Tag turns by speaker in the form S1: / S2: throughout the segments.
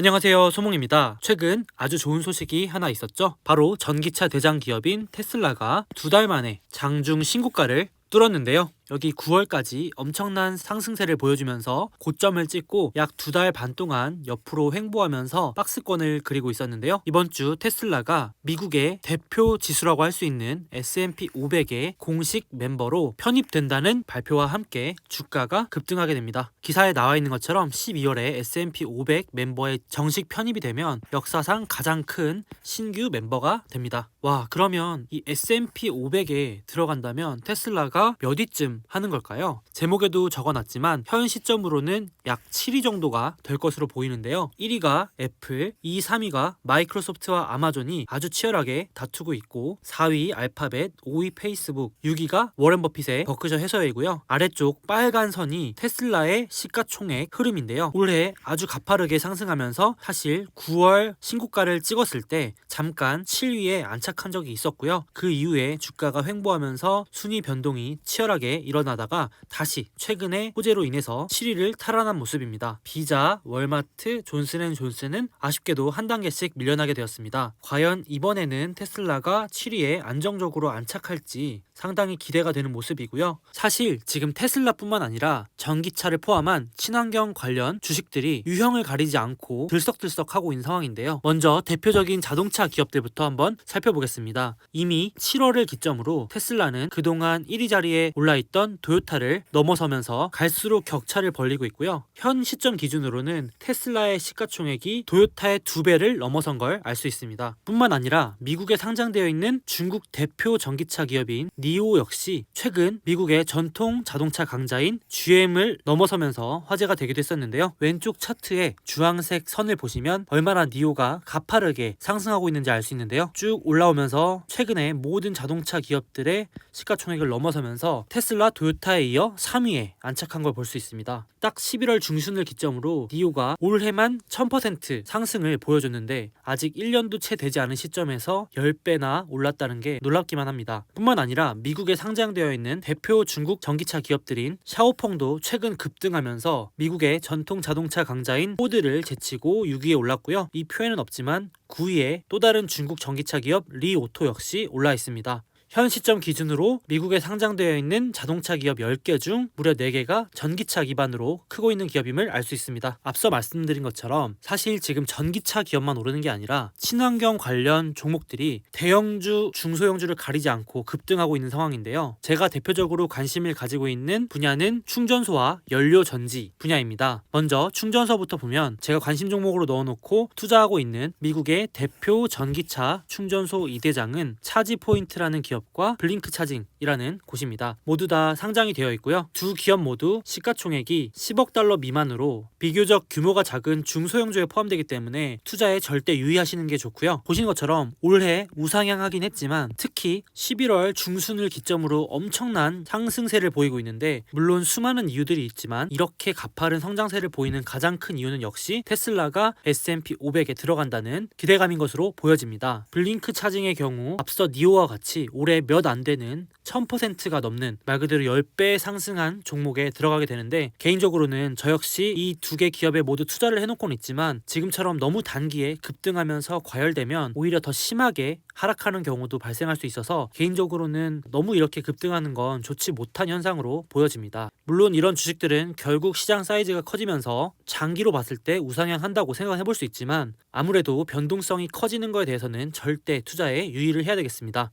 S1: 안녕하세요, 소몽입니다. 최근 아주 좋은 소식이 하나 있었죠? 바로 전기차 대장 기업인 테슬라가 2달 만에 장중 신고가를 뚫었는데요. 여기 9월까지 엄청난 상승세를 보여주면서 고점을 찍고 약 2달 반 동안 옆으로 횡보하면서 박스권을 그리고 있었는데요. 이번 주 테슬라가 미국의 대표 지수라고 할 수 있는 S&P 500의 공식 멤버로 편입된다는 발표와 함께 주가가 급등하게 됩니다. 기사에 나와 있는 것처럼 12월에 S&P 500 멤버에 정식 편입이 되면 역사상 가장 큰 신규 멤버가 됩니다. 와, 그러면 이 S&P 500에 들어간다면 테슬라가 몇 위쯤 하는 걸까요? 제목에도 적어놨지만 현 시점으로는 약 7위 정도가 될 것으로 보이는데요. 1위가 애플, 2, 3위가 마이크로소프트와 아마존이 아주 치열하게 다투고 있고 4위 알파벳, 5위 페이스북, 6위가 워렌 버핏의 버크셔 해서웨이고요. 아래쪽 빨간 선이 테슬라의 시가총액 흐름인데요. 올해 아주 가파르게 상승하면서 사실 9월 신고가를 찍었을 때 잠깐 7위에 안착한 적이 있었고요. 그 이후에 주가가 횡보하면서 순위 변동이 치열하게 일어나다가 다시 최근에 호재로 인해서 7위를 탈환한 모습입니다. 비자, 월마트, 존슨앤존슨은 아쉽게도 한 단계씩 밀려나게 되었습니다. 과연 이번에는 테슬라가 7위에 안정적으로 안착할지 상당히 기대가 되는 모습이고요. 사실 지금 테슬라뿐만 아니라 전기차를 포함한 친환경 관련 주식들이 유형을 가리지 않고 들썩들썩하고 있는 상황인데요. 먼저 대표적인 자동차 기업들부터 한번 살펴보겠습니다. 이미 7월을 기점으로 테슬라는 그동안 1위 자리에 올라있던 도요타를 넘어서면서 갈수록 격차를 벌리고 있고요. 현 시점 기준으로는 테슬라의 시가총액이 도요타의 2배를 넘어선 걸 알 수 있습니다. 뿐만 아니라 미국에 상장되어 있는 중국 대표 전기차 기업인 니오 역시 최근 미국의 전통 자동차 강자인 GM을 넘어서면서 화제가 되기도 했었는데요. 왼쪽 차트에 주황색 선을 보시면 얼마나 니오가 가파르게 상승하고 있는지 알 수 있는데요. 쭉 올라오면서 최근에 모든 자동차 기업들의 시가총액을 넘어서면서 테슬라, 도요타에 이어 3위에 안착한 걸 볼 수 있습니다. 딱 11월 중순을 기점으로 니오가 올해만 1000% 상승을 보여줬는데 아직 1년도 채 되지 않은 시점에서 10배나 올랐다는 게 놀랍기만 합니다. 뿐만 아니라 미국에 상장되어 있는 대표 중국 전기차 기업들인 샤오펑도 최근 급등하면서 미국의 전통 자동차 강자인 포드를 제치고 6위에 올랐고요. 이 표에는 없지만 9위에 또 다른 중국 전기차 기업 리오토 역시 올라 있습니다. 현 시점 기준으로 미국에 상장되어 있는 자동차 기업 10개 중 무려 4개가 전기차 기반으로 크고 있는 기업임을 알 수 있습니다. 앞서 말씀드린 것처럼 사실 지금 전기차 기업만 오르는 게 아니라 친환경 관련 종목들이 대형주, 중소형주를 가리지 않고 급등하고 있는 상황인데요. 제가 대표적으로 관심을 가지고 있는 분야는 충전소와 연료전지 분야입니다. 먼저 충전소부터 보면 제가 관심 종목으로 넣어놓고 투자하고 있는 미국의 대표 전기차 충전소 2대장은 차지포인트라는 기업 과 블링크 차징이라는 곳입니다. 모두 다 상장이 되어 있고요. 두 기업 모두 시가총액이 10억 달러 미만으로 비교적 규모가 작은 중소형주에 포함되기 때문에 투자에 절대 유의하시는 게 좋고요. 보시는 것처럼 올해 우상향하긴 했지만 특히 11월 중순을 기점으로 엄청난 상승세를 보이고 있는데 물론 수많은 이유들이 있지만 이렇게 가파른 성장세를 보이는 가장 큰 이유는 역시 테슬라가 S&P 500에 들어간다는 기대감인 것으로 보여집니다. 블링크 차징의 경우 앞서 니오와 같이 올해 몇 안 되는 1000%가 넘는 말 그대로 10배 상승한 종목에 들어가게 되는데 개인적으로는 저 역시 이 두 개 기업에 모두 투자를 해놓고는 있지만 지금처럼 너무 단기에 급등하면서 과열되면 오히려 더 심하게 하락하는 경우도 발생할 수 있어서 개인적으로는 너무 이렇게 급등하는 건 좋지 못한 현상으로 보여집니다. 물론 이런 주식들은 결국 시장 사이즈가 커지면서 장기로 봤을 때 우상향한다고 생각해 볼 수 있지만 아무래도 변동성이 커지는 거에 대해서는 절대 투자에 유의를 해야 되겠습니다.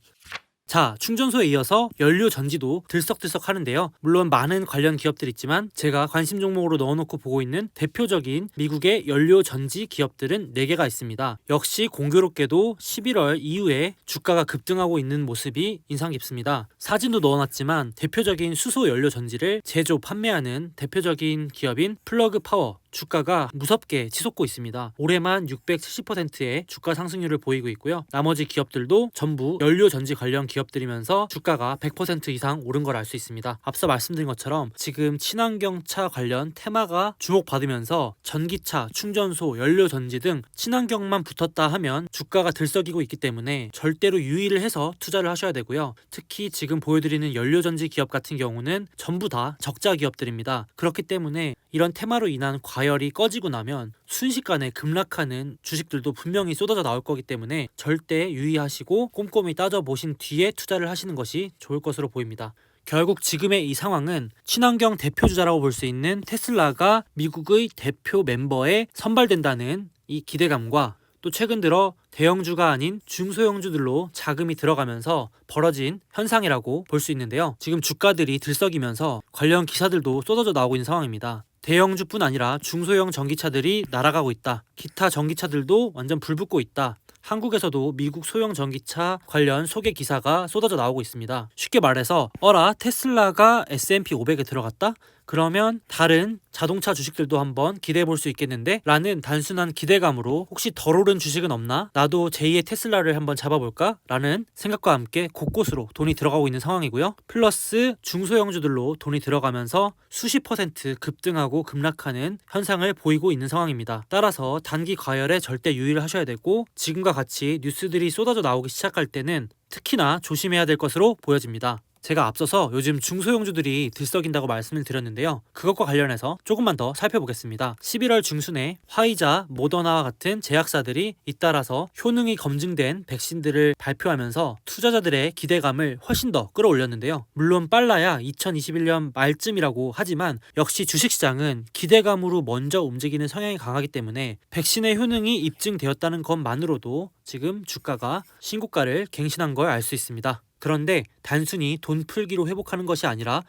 S1: 자, 충전소에 이어서 연료 전지도 들썩들썩 하는데요. 물론 많은 관련 기업들이 있지만 제가 관심 종목으로 넣어놓고 보고 있는 대표적인 미국의 연료 전지 기업들은 4개가 있습니다. 역시 공교롭게도 11월 이후에 주가가 급등하고 있는 모습이 인상 깊습니다. 사진도 넣어놨지만 대표적인 수소 연료 전지를 제조, 판매하는 대표적인 기업인 플러그 파워 주가가 무섭게 치솟고 있습니다. 올해만 670%의 주가 상승률을 보이고 있고요. 나머지 기업들도 전부 연료전지 관련 기업들이면서 주가가 100% 이상 오른 걸 알 수 있습니다. 앞서 말씀드린 것처럼 지금 친환경차 관련 테마가 주목받으면서 전기차, 충전소, 연료전지 등 친환경만 붙었다 하면 주가가 들썩이고 있기 때문에 절대로 유의를 해서 투자를 하셔야 되고요. 특히 지금 보여드리는 연료전지 기업 같은 경우는 전부 다 적자 기업들입니다. 그렇기 때문에 이런 테마로 인한 과열이 꺼지고 나면 순식간에 급락하는 주식들도 분명히 쏟아져 나올 거기 때문에 절대 유의하시고 꼼꼼히 따져보신 뒤에 투자를 하시는 것이 좋을 것으로 보입니다. 결국 지금의 이 상황은 친환경 대표주자라고 볼 수 있는 테슬라가 미국의 대표 멤버에 선발된다는 이 기대감과 또 최근 들어 대형주가 아닌 중소형주들로 자금이 들어가면서 벌어진 현상이라고 볼 수 있는데요. 지금 주가들이 들썩이면서 관련 기사들도 쏟아져 나오고 있는 상황입니다. 대형주뿐 아니라 중소형 전기차들이 날아가고 있다. 기타 전기차들도 완전 불붙고 있다. 한국에서도 미국 소형 전기차 관련 소개 기사가 쏟아져 나오고 있습니다. 쉽게 말해서 테슬라가 S&P 500에 들어갔다? 그러면 다른 자동차 주식들도 한번 기대해 볼 수 있겠는데? 라는 단순한 기대감으로 혹시 덜 오른 주식은 없나? 나도 제2의 테슬라를 한번 잡아볼까? 라는 생각과 함께 곳곳으로 돈이 들어가고 있는 상황이고요. 플러스 중소형주들로 돈이 들어가면서 수십 % 급등하고 급락하는 현상을 보이고 있는 상황입니다. 따라서 단기 과열에 절대 유의를 하셔야 되고 지금과 같이 뉴스들이 쏟아져 나오기 시작할 때는 특히나 조심해야 될 것으로 보여집니다. 제가 앞서서 요즘 중소형주들이 들썩인다고 말씀을 드렸는데요. 그것과 관련해서 조금만 더 살펴보겠습니다. 11월 중순에 화이자, 모더나와 같은 제약사들이 잇따라서 효능이 검증된 백신들을 발표하면서 투자자들의 기대감을 훨씬 더 끌어올렸는데요. 물론 빨라야 2021년 말쯤이라고 하지만 역시 주식시장은 기대감으로 먼저 움직이는 성향이 강하기 때문에 백신의 효능이 입증되었다는 것만으로도 지금 주가가 신고가를 갱신한 걸 알 수 있습니다. 그런데 단순히 돈 풀기로 회복하는 것이 아니라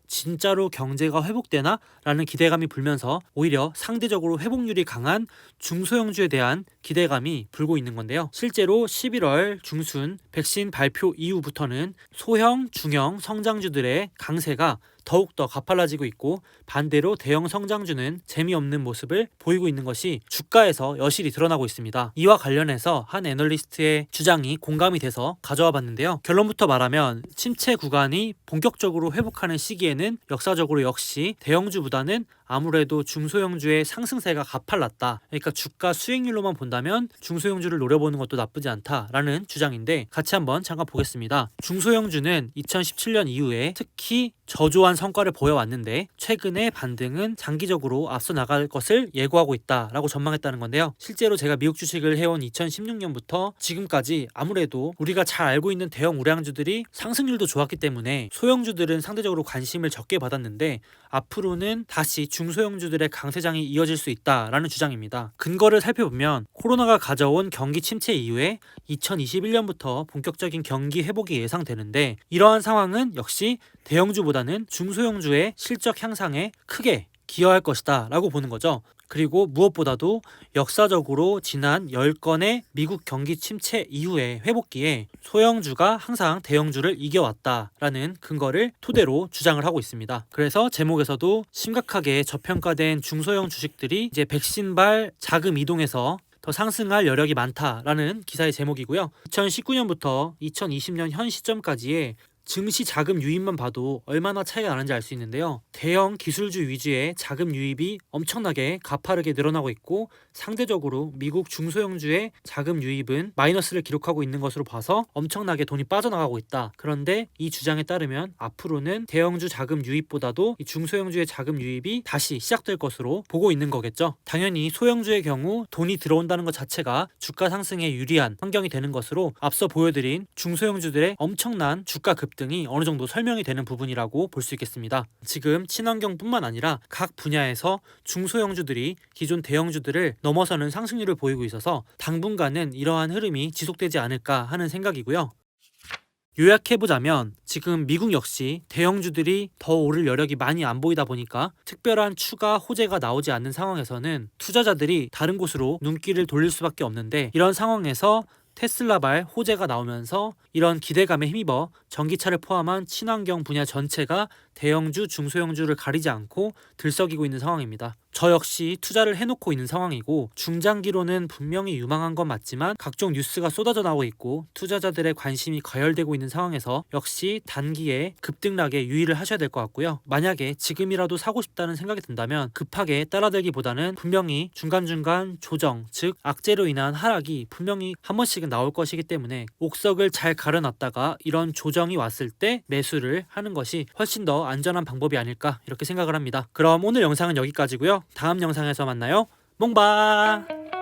S1: 진짜로 경제가 회복되나? 라는 기대감이 불면서 오히려 상대적으로 회복률이 강한 중소형주에 대한 기대감이 불고 있는 건데요. 실제로 11월 중순 백신 발표 이후부터는 소형, 중형 성장주들의 강세가 더욱더 가팔라지고 있고 반대로 대형 성장주는 재미없는 모습을 보이고 있는 것이 주가에서 여실히 드러나고 있습니다. 이와 관련해서 한 애널리스트의 주장이 공감이 돼서 가져와 봤는데요. 결론부터 말하면 침체 구간이 본격적으로 회복하는 시기에는 역사적으로 역시 대형주보다는 아무래도 중소형주의 상승세가 가팔랐다. 그러니까 주가 수익률로만 본다면 중소형주를 노려보는 것도 나쁘지 않다라는 주장인데 같이 한번 잠깐 보겠습니다. 중소형주는 2017년 이후에 특히 저조한 성과를 보여왔는데 최근의 반등은 장기적으로 앞서 나갈 것을 예고하고 있다라고 전망했다는 건데요. 실제로 제가 미국 주식을 해온 2016년부터 지금까지 아무래도 우리가 잘 알고 있는 대형 우량주들이 상승률도 좋았기 때문에 소형주들은 상대적으로 관심을 적게 받았는데 앞으로는 다시 중소형주들의 강세장이 이어질 수 있다라는 주장입니다. 근거를 살펴보면 코로나가 가져온 경기 침체 이후에 2021년부터 본격적인 경기 회복이 예상되는데 이러한 상황은 역시 대형주보다는 중소형주의 실적 향상에 크게 기여할 것이다 라고 보는 거죠. 그리고 무엇보다도 역사적으로 지난 10건의 미국 경기 침체 이후의 회복기에 소형주가 항상 대형주를 이겨왔다라는 근거를 토대로 주장을 하고 있습니다. 그래서 제목에서도 심각하게 저평가된 중소형 주식들이 이제 백신발 자금 이동에서 더 상승할 여력이 많다라는 기사의 제목이고요. 2019년부터 2020년 현 시점까지의 증시 자금 유입만 봐도 얼마나 차이가 나는지 알 수 있는데요. 대형 기술주 위주의 자금 유입이 엄청나게 가파르게 늘어나고 있고 상대적으로 미국 중소형주의 자금 유입은 마이너스를 기록하고 있는 것으로 봐서 엄청나게 돈이 빠져나가고 있다. 그런데 이 주장에 따르면 앞으로는 대형주 자금 유입보다도 이 중소형주의 자금 유입이 다시 시작될 것으로 보고 있는 거겠죠. 당연히 소형주의 경우 돈이 들어온다는 것 자체가 주가 상승에 유리한 환경이 되는 것으로 앞서 보여드린 중소형주들의 엄청난 주가 급등이 어느 정도 설명이 되는 부분이라고 볼 수 있겠습니다. 지금 친환경뿐만 아니라 각 분야에서 중소형주들이 기존 대형주들을 넘어서는 상승률을 보이고 있어서 당분간은 이러한 흐름이 지속되지 않을까 하는 생각이고요. 요약해보자면 지금 미국 역시 대형주들이 더 오를 여력이 많이 안 보이다 보니까 특별한 추가 호재가 나오지 않는 상황에서는 투자자들이 다른 곳으로 눈길을 돌릴 수밖에 없는데 이런 상황에서 테슬라발 호재가 나오면서 이런 기대감에 힘입어 전기차를 포함한 친환경 분야 전체가 대형주, 중소형주를 가리지 않고 들썩이고 있는 상황입니다. 저 역시 투자를 해놓고 있는 상황이고 중장기로는 분명히 유망한 건 맞지만 각종 뉴스가 쏟아져 나오고 있고 투자자들의 관심이 가열되고 있는 상황에서 역시 단기에 급등락에 유의를 하셔야 될 것 같고요. 만약에 지금이라도 사고 싶다는 생각이 든다면 급하게 따라들기보다는 분명히 중간중간 조정, 즉 악재로 인한 하락이 분명히 한 번씩은 나올 것이기 때문에 옥석을 잘 가려놨다가 이런 조정이 왔을 때 매수를 하는 것이 훨씬 더 안전한 방법이 아닐까 이렇게 생각을 합니다. 그럼 오늘 영상은 여기까지고요. 다음 영상에서 만나요. 몽바.